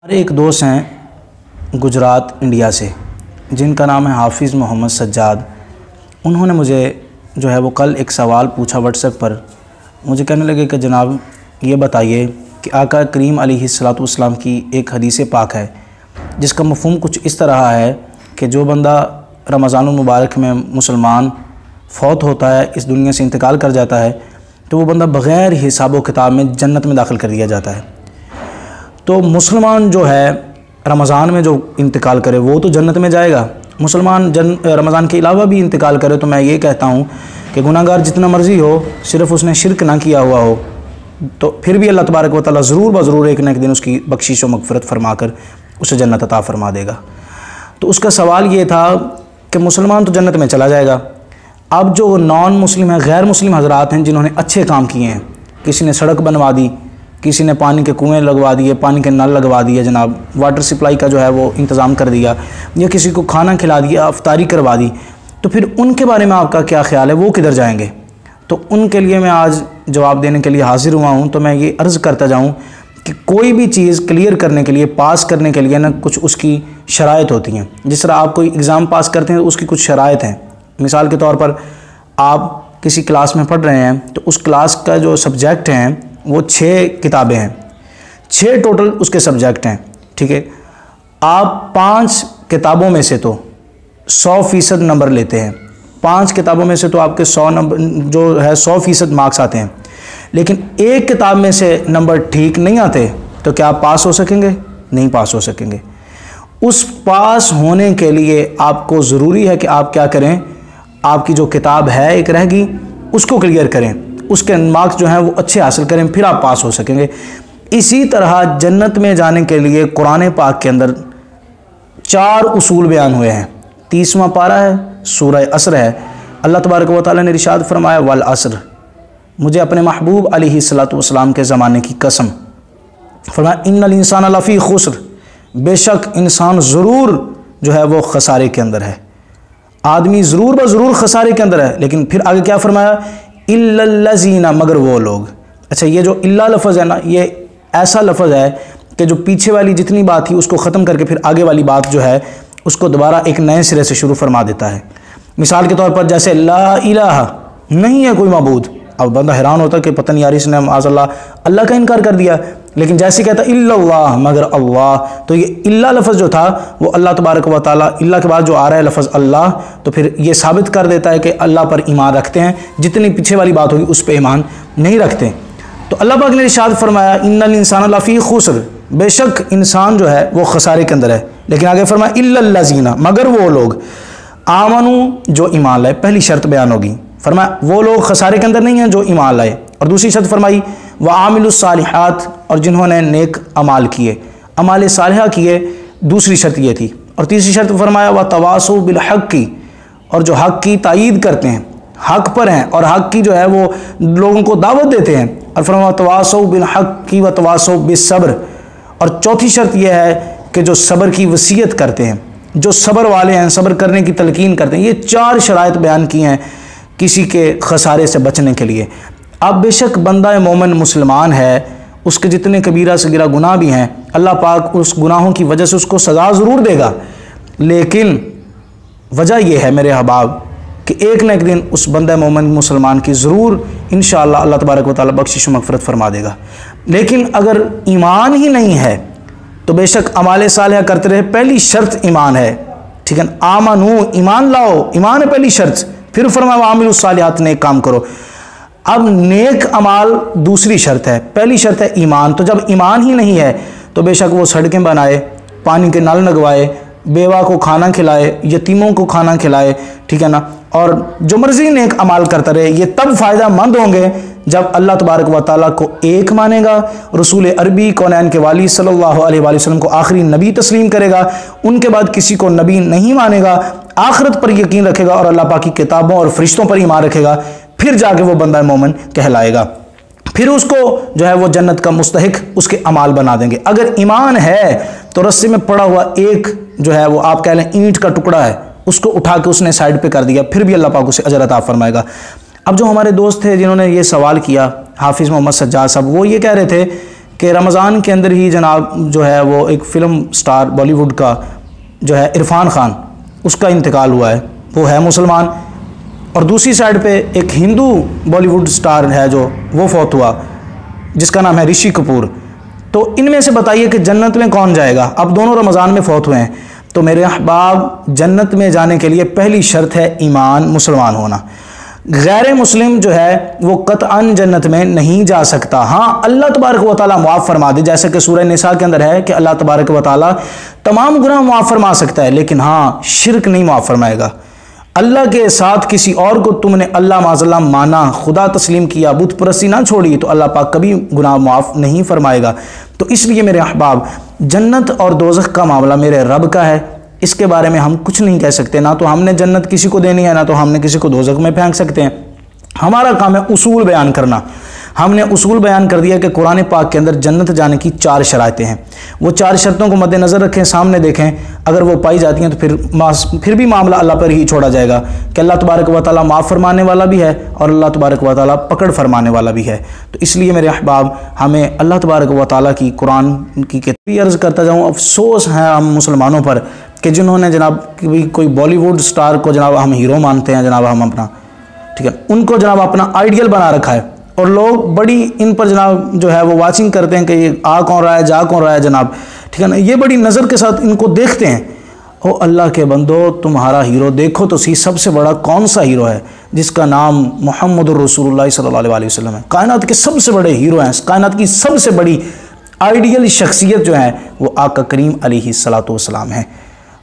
ہمارے ایک دوست ہیں گجرات انڈیا سے، جن کا نام ہے حافظ محمد سجاد۔ انہوں نے مجھے جو ہے وہ کل ایک سوال پوچھا واٹس ایپ پر۔ مجھے کہنے لگے کہ جناب یہ بتائیے کہ آقا کریم علیہ السلام کی ایک حدیث پاک ہے جس کا مفہوم کچھ اس طرح ہے کہ جو بندہ رمضان المبارک میں مسلمان فوت ہوتا ہے، اس دنیا سے انتقال کر جاتا ہے، تو وہ بندہ بغیر حساب و کتاب میں جنت میں داخل کر دیا جاتا ہے۔ تو مسلمان جو ہے رمضان میں جو انتقال کرے وہ تو جنت میں جائے گا، مسلمان رمضان کے علاوہ بھی انتقال کرے تو میں یہ کہتا ہوں کہ گناہ گار جتنا مرضی ہو، صرف اس نے شرک نہ کیا ہوا ہو، تو پھر بھی اللہ تبارک و تعالیٰ ضرور بضرور ایک نہ ایک دن اس کی بخشش و مغفرت فرما کر اسے جنت عطا فرما دے گا۔ تو اس کا سوال یہ تھا کہ مسلمان تو جنت میں چلا جائے گا، اب جو نان مسلم ہیں، غیر مسلم حضرات ہیں جنہوں نے اچھے کام کیے ہیں، کسی نے سڑک بنوا دی، کسی نے پانی کے کنویں لگوا دیے، پانی کے نل لگوا دیے، جناب واٹر سپلائی کا جو ہے وہ انتظام کر دیا، یا کسی کو کھانا کھلا دیا، افطاری کروا دی، تو پھر ان کے بارے میں آپ کا کیا خیال ہے، وہ کدھر جائیں گے؟ تو ان کے لیے میں آج جواب دینے کے لیے حاضر ہوا ہوں۔ تو میں یہ عرض کرتا جاؤں کہ کوئی بھی چیز کلیئر کرنے کے لیے، پاس کرنے کے لیے نا کچھ اس کی شرائط ہوتی ہیں۔ جس طرح آپ کوئی ایگزام پاس کرتے ہیں تو اس کی کچھ شرائط ہیں۔ مثال کے طور پر آپ کسی کلاس میں پڑھ رہے ہیں تو اس کلاس کا جو سبجیکٹ ہیں وہ 6 کتابیں ہیں، 6 ٹوٹل اس کے سبجیکٹ ہیں، ٹھیک ہے۔ آپ 5 کتابوں میں سے تو 100% نمبر لیتے ہیں، 5 کتابوں میں سے تو آپ کے 100 نمبر جو ہے 100% مارکس آتے ہیں، لیکن ایک کتاب میں سے نمبر ٹھیک نہیں آتے تو کیا آپ پاس ہو سکیں گے؟ نہیں پاس ہو سکیں گے۔ اس پاس ہونے کے لیے آپ کو ضروری ہے کہ آپ کیا کریں، آپ کی جو کتاب ہے ایک رہ گئی اس کو کلیئر کریں، اس کے مارکس جو ہیں وہ اچھے حاصل کریں، پھر آپ پاس ہو سکیں گے۔ اسی طرح جنت میں جانے کے لیے قرآن پاک کے اندر 4 اصول بیان ہوئے ہیں۔ 30واں پارہ ہے، سورہ عصر ہے۔ اللہ تبارک و تعالیٰ نے ارشاد فرمایا والعصر، مجھے اپنے محبوب علیہ السلام کے زمانے کی قسم، فرمایا ان الانسان لفی خسر، بے شک انسان ضرور جو ہے وہ خسارے کے اندر ہے، آدمی ضرور بضرور خسارے کے اندر ہے۔ لیکن پھر آگے کیا فرمایا، الا الذین، مگر وہ لوگ۔ اچھا، یہ جو الا لفظ ہے نا، یہ ایسا لفظ ہے کہ جو پیچھے والی جتنی بات تھی اس کو ختم کر کے پھر آگے والی بات جو ہے اس کو دوبارہ ایک نئے سرے سے شروع فرما دیتا ہے۔ مثال کے طور پر جیسے لا الہ، نہیں ہے کوئی معبود، اب بندہ حیران ہوتا کہ پتہ نہیں یار اس نے معاذ اللہ کا انکار کر دیا، لیکن جیسے کہتا الا اللہ، مگر اللہ، تو یہ الا لفظ جو تھا وہ اللہ تبارک و تعالیٰ، اللہ کے بعد جو آ رہا ہے لفظ اللہ، تو پھر یہ ثابت کر دیتا ہے کہ اللہ پر ایمان رکھتے ہیں، جتنی پیچھے والی بات ہوگی اس پہ ایمان نہیں رکھتے۔ تو اللہ پاک نے ارشاد فرمایا ان الانسان لفی خسر، بے شک انسان جو ہے وہ خسارے کے اندر ہے، لیکن آگے فرمایا الا الذین، مگر وہ لوگ، آمنو، جو ایمان لائے، پہلی شرط بیان ہوگی، فرمایا وہ لوگ خسارے کے اندر نہیں ہیں جو ایمان لائے، اور دوسری شرط فرمائی وعاملوا الصالحات، اور جنہوں نے نیک اعمال کیے، اعمال صالحہ کیے، دوسری شرط یہ تھی، اور تیسری شرط فرمایا وتواصوا بالحق کی، اور جو حق کی تائید کرتے ہیں، حق پر ہیں اور حق کی جو ہے وہ لوگوں کو دعوت دیتے ہیں، اور فرمایا وتواصوا بالحق کی وتواصوا بالصبر، اور چوتھی شرط یہ ہے کہ جو صبر کی وصیت کرتے ہیں، جو صبر والے ہیں، صبر کرنے کی تلقین کرتے ہیں۔ یہ 4 شرائط بیان کی ہیں کسی کے خسارے سے بچنے کے لیے۔ اب بے شک بندہ مومن مسلمان ہے، اس کے جتنے کبیرہ صغیرہ گناہ بھی ہیں، اللہ پاک اس گناہوں کی وجہ سے اس کو سزا ضرور دے گا، لیکن وجہ یہ ہے میرے احباب کہ ایک نہ ایک دن اس بندہ مومن مسلمان کی ضرور انشاءاللہ اللہ تبارک و تعالیٰ بخشش و مغفرت فرما دے گا۔ لیکن اگر ایمان ہی نہیں ہے تو بے شک اعمال صالحہ کرتے رہے، پہلی شرط ایمان ہے، ٹھیک ہے، آمنو، ایمان لاؤ، ایمان ہے پہلی شرط، پھر فرمایا وعاملوا الصالحات، نیک کام کرو۔ اب نیک اعمال دوسری شرط ہے، پہلی شرط ہے ایمان، تو جب ایمان ہی نہیں ہے تو بے شک وہ سڑکیں بنائے، پانی کے نل لگوائے، بیوہ کو کھانا کھلائے، یتیموں کو کھانا کھلائے، ٹھیک ہے نا، اور جو مرضی نیک اعمال کرتا رہے، یہ تب فائدہ مند ہوں گے جب اللہ تبارک و تعالیٰ کو ایک مانے گا، رسول عربی کونین کے والی صلی اللہ علیہ وآلہ وسلم کو آخری نبی تسلیم کرے گا، ان کے بعد کسی کو نبی نہیں مانے گا، آخرت پر یقین رکھے گا اور اللہ پاک کی کتابوں اور فرشتوں پر ایمان رکھے گا، پھر جا کے وہ بندہ مومن کہلائے گا، پھر اس کو جو ہے وہ جنت کا مستحق اس کے اعمال بنا دیں گے۔ اگر ایمان ہے تو رسے میں پڑا ہوا ایک جو ہے وہ آپ کہہ لیں اینٹ کا ٹکڑا ہے، اس کو اٹھا کے اس نے سائڈ پہ کر دیا، پھر بھی اللہ پاک اسے اجر عطا فرمائے گا۔ اب جو ہمارے دوست تھے جنہوں نے یہ سوال کیا، حافظ محمد سجاد صاحب، وہ یہ کہہ رہے تھے کہ رمضان کے اندر ہی جناب جو ہے وہ ایک فلم سٹار بالی ووڈ کا جو ہے عرفان خان، اس کا انتقال ہوا ہے، وہ ہے مسلمان، اور دوسری سائڈ پہ ایک ہندو بالی ووڈ سٹار ہے جو وہ فوت ہوا جس کا نام ہے رشی کپور۔ تو ان میں سے بتائیے کہ جنت میں کون جائے گا؟ اب دونوں رمضان میں فوت ہوئے ہیں۔ تو میرے احباب، جنت میں جانے کے لیے پہلی شرط ہے ایمان، مسلمان ہونا۔ غیر مسلم جو ہے وہ قطعاً جنت میں نہیں جا سکتا۔ ہاں اللہ تبارک و تعالیٰ معاف فرما دے، جیسے کہ سورہ نساء کے اندر ہے کہ اللہ تبارک و تعالیٰ تمام گناہ معاف فرما سکتا ہے، لیکن ہاں شرک نہیں معاف فرمائے گا۔ اللہ کے ساتھ کسی اور کو تم نے اللہ معاذ اللہ مانا، خدا تسلیم کیا، بت پرستی نہ چھوڑی، تو اللہ پاک کبھی گناہ معاف نہیں فرمائے گا۔ تو اس لیے میرے احباب، جنت اور دوزخ کا معاملہ میرے رب کا ہے، اس کے بارے میں ہم کچھ نہیں کہہ سکتے، نہ تو ہم نے جنت کسی کو دینی ہے، نہ تو ہم نے کسی کو دوزخ میں پھینک سکتے ہیں۔ ہمارا کام ہے اصول بیان کرنا۔ ہم نے اصول بیان کر دیا کہ قرآن پاک کے اندر جنت جانے کی 4 شرائطیں ہیں، وہ 4 شرطوں کو مد نظر رکھیں، سامنے دیکھیں، اگر وہ پائی جاتی ہیں تو پھر بھی معاملہ اللہ پر ہی چھوڑا جائے گا کہ اللہ تبارک و تعالیٰ معاف فرمانے والا بھی ہے اور اللہ تبارک و تعالیٰ پکڑ فرمانے والا بھی ہے۔ تو اس لیے میرے احباب، ہمیں اللہ تبارک و تعالیٰ کی قرآن کی کتابی عرض کرتا جاؤں، افسوس ہے ہم مسلمانوں پر کہ جنہوں نے جناب کوئی بالی ووڈ سٹار کو جناب ہم ہیرو مانتے ہیں، جناب ہم اپنا، ٹھیک ہے، ان کو جناب اپنا آئیڈیل بنا رکھا ہے، اور لوگ بڑی ان پر جناب جو ہے وہ واچنگ کرتے ہیں کہ یہ آ کون رہا ہے، جا کون رہا ہے جناب، ٹھیک ہے نا، یہ بڑی نظر کے ساتھ ان کو دیکھتے ہیں۔ او اللہ کے بندو، تمہارا ہیرو دیکھو تو سی، سب سے بڑا کون سا ہیرو ہے؟ جس کا نام محمد الرسول اللہ صلی اللہ علیہ وسلم ہے۔ کائنات کے سب سے بڑے ہیرو ہیں، کائنات کی سب سے بڑی آئیڈیل شخصیت جو ہے وہ آقا کریم علیہ الصلوۃ والسلام ہے۔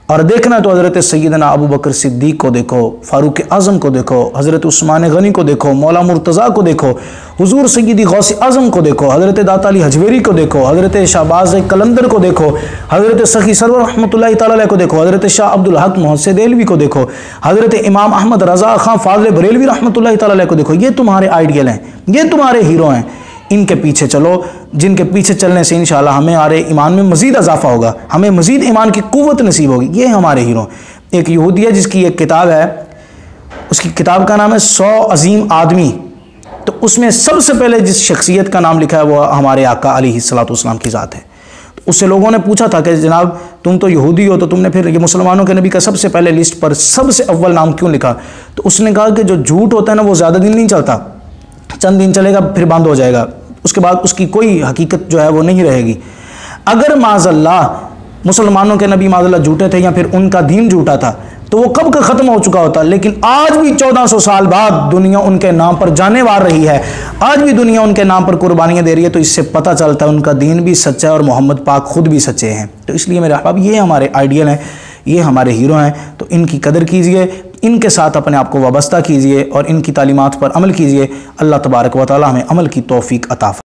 اور دیکھنا تو حضرت سیدنا ابو بکر صدیق کو دیکھو، فاروق اعظم کو دیکھو، حضرت عثمان غنی کو دیکھو، مولا مرتضیٰ کو دیکھو، حضور سیدی غوث اعظم کو دیکھو، حضرت داتا علی حجویری کو دیکھو، حضرت شہباز قلندر کو دیکھو، حضرت سخی سرور رحمۃ اللہ تعالی علیہ کو دیکھو، حضرت شاہ عبدالحق محسن دہلوی کو دیکھو، حضرت امام احمد رضا خان فاضل بریلوی رحمۃ اللہ تعالی علیہ کو دیکھو۔ یہ تمہارے آئیڈیل ہیں، یہ تمہارے ہیرو ہیں، ان کے پیچھے چلو، جن کے پیچھے چلنے سے انشاءاللہ ہمارے ایمان میں مزید اضافہ ہوگا، ہمیں مزید ایمان کی قوت نصیب ہوگی۔ یہ ہمارے ہیرو۔ ایک یہودی ہے جس کی ایک کتاب ہے، اس کی کتاب کا نام ہے 100 عظیم آدمی، تو اس میں سب سے پہلے جس شخصیت کا نام لکھا ہے وہ ہمارے آقا علیہ الصلوۃ والسلام کی ذات ہے۔ تو اس سے لوگوں نے پوچھا تھا کہ جناب تم تو یہودی ہو، تو تم نے پھر یہ مسلمانوں کے نبی کا سب سے پہلے لسٹ پر سب سے اول نام کیوں لکھا؟ تو اس نے کہا کہ جو جھوٹ ہوتا ہے نا وہ زیادہ دن نہیں چلتا، چند دن چلے گا پھر بند ہو جائے گا، اس کے بعد اس کی کوئی حقیقت جو ہے وہ نہیں رہے گی۔ اگر معاذ اللہ مسلمانوں کے نبی معاذ اللہ جھوٹے تھے یا پھر ان کا دین جھوٹا تھا تو وہ کب کا ختم ہو چکا ہوتا، لیکن آج بھی 1400 سال بعد دنیا ان کے نام پر جانے وار رہی ہے، آج بھی دنیا ان کے نام پر قربانیاں دے رہی ہے، تو اس سے پتہ چلتا ہے ان کا دین بھی سچا ہے اور محمد پاک خود بھی سچے ہیں۔ تو اس لیے میرے احباب، یہ ہمارے آئیڈیل ہیں، یہ ہمارے ہیرو ہیں، تو ان کی قدر کیجئے، ان کے ساتھ اپنے آپ کو وابستہ کیجئے اور ان کی تعلیمات پر عمل کیجئے۔ اللہ تبارک و تعالی ہمیں عمل کی توفیق عطا فرمائے۔